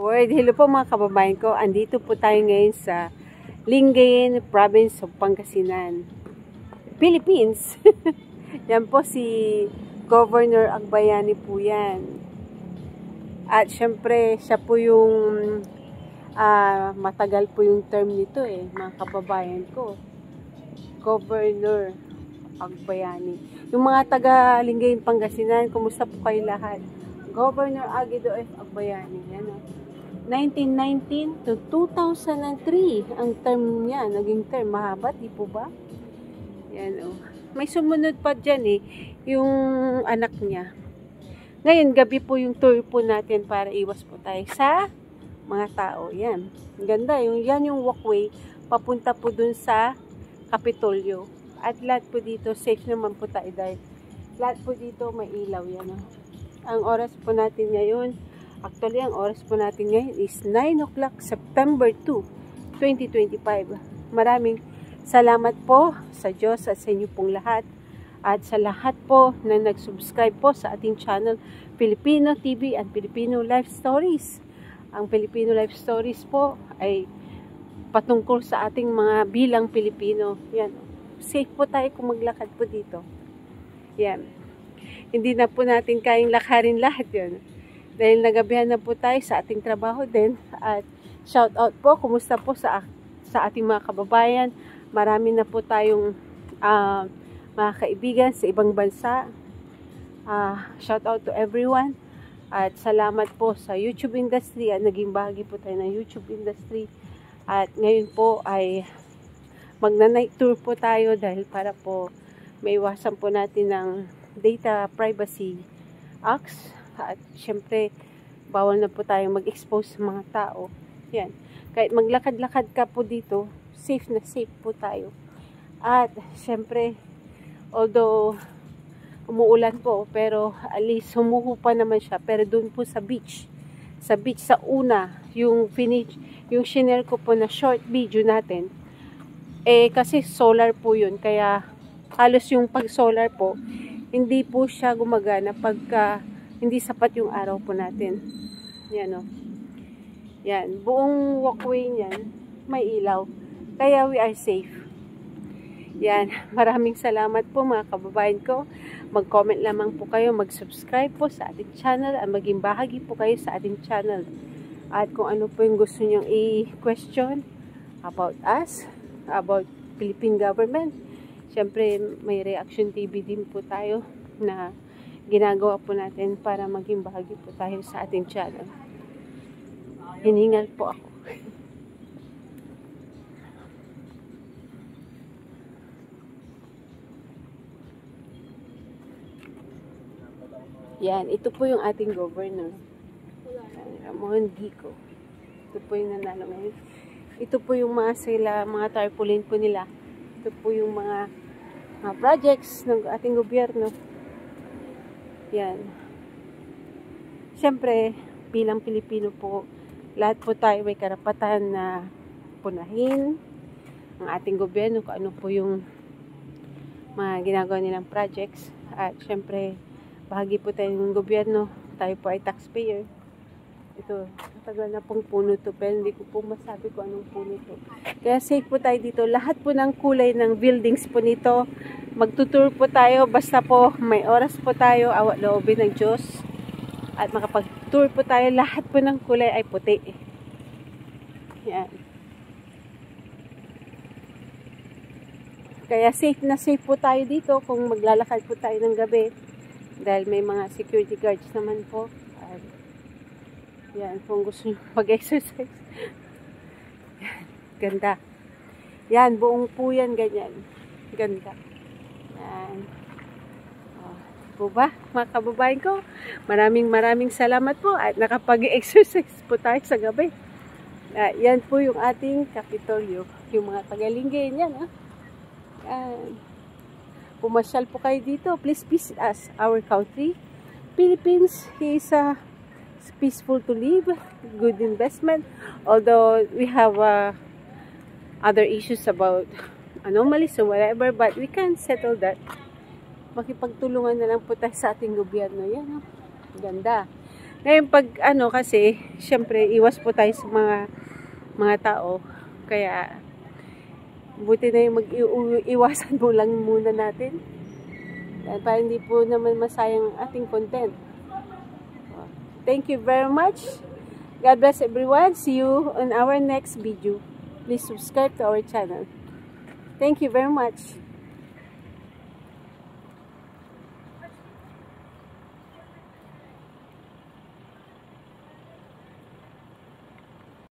Word, hello po mga kababayan ko. Andito po tayo ngayon sa Lingayen, Province of Pangasinan, Philippines. Yan po si Governor Agbayani po yan. At syempre, siya po yung matagal po yung term nito mga kababayan ko. Governor Agbayani. Yung mga taga Lingayen, Pangasinan, kumusta po kayo lahat? Governor Aguido F. Agbayani. Yan 1919 to 2003 ang term niya, naging term. Mahaba, di po ba? Yan May sumunod pa dyan yung anak niya. Ngayon, gabi po yung tour po natin para iwas po tayo sa mga tao. Yan. Ganda. Yan yung walkway papunta po dun sa Kapitolyo. At lahat po dito, safe naman po tayo dahil lahat po dito may ilaw. Yan Ang oras po natin ngayon, actually, ang oras po natin ngayon is 9 o'clock, September 2, 2025. Maraming salamat po sa Diyos at sa inyo pong lahat. At sa lahat po na nag-subscribe po sa ating channel, Filipino TV and Filipino Life Stories. Ang Filipino Life Stories po ay patungkol sa ating mga bilang Pilipino. Yan. Safe po tayo kung maglakad po dito. Yan. Hindi na po natin kayang lakarin lahat yun. Dahil nagabihan na po tayo sa ating trabaho din. At shout out po, kumusta po sa ating mga kababayan. Marami na po tayong mga kaibigan sa ibang bansa. Shout out to everyone. At salamat po sa YouTube industry. At naging bahagi po tayo ng YouTube industry. At ngayon po ay magna-night tour po tayo dahil para po maiwasan po natin ng Data Privacy Acts. At syempre, bawal na po tayong mag-expose sa mga tao. Yan. Kahit maglakad-lakad ka po dito, safe na safe po tayo. At syempre, although umuulan po, pero at least humuho pa naman siya. Pero doon po sa beach, sa una, yung share ko po na short video natin, kasi solar po yun. Kaya halos yung pag-solar po, hindi po siya gumagana pagka hindi sapat yung araw po natin. Yan Yan. Buong walkway niyan, may ilaw. Kaya we are safe. Yan. Maraming salamat po mga kababayan ko. Mag-comment lamang po kayo. Mag-subscribe po sa ating channel. At maging bahagi po kayo sa ating channel. At kung ano po yung gusto nyong i-question about us, about Philippine government. Siyempre, may Reaction TV din po tayo na ginagawa po natin para maging bahagi po tayo sa ating channel. Hiningal po ako. Yan, ito po yung ating governor. Ramon Gico. Ito po yung nanalo ngayon. Ito po yung mga tarpaulin po nila. Ito po yung mga projects ng ating gobyerno. Yan. Siyempre, bilang Pilipino po, lahat po tayo may karapatan na punahin ang ating gobyerno kung ano po yung mga ginagawa nilang projects. At siyempre, bahagi po tayo ng gobyerno. Tayo po ay taxpayer. Ito, matagal na pong puno to, pero hindi ko po masabi kung anong puno to. Kaya safe po tayo dito. Lahat po ng kulay ng buildings po nito, magtutour po tayo, basta po may oras po tayo, awat loobin ng Diyos. At makapag-tour po tayo, lahat po ng kulay ay puti. Yan. Kaya safe na safe po tayo dito kung maglalakad po tayo ng gabi. Dahil may mga security guards naman po. At yan, kung gusto nyo mag-exercise. Ganda. Yan, buong po yan, ganyan. Ganda. Yan. Po ba, mga kababayan ko? Maraming salamat po at nakapag-exercise po tayo sa gabi. Yan po yung ating Kapitolyo. Yung mga taga-Lingayen yan. Yan. Pumasyal po kayo dito. Please visit us, our country. Philippines is peaceful to live, good investment. Although we have other issues about anomalies or whatever, but we can settle that. Makipagtulungan na lang po tayo sa ating gobyerno. Yan, ganda. Ngayon pag ano kasi, syempre iwas po tayo sa mga tao. Kaya buti na yung mag-iwasan mo lang muna natin. Para hindi po naman masayang ating content. Thank you very much. God bless everyone. See you on our next video. Please subscribe to our channel. Thank you very much.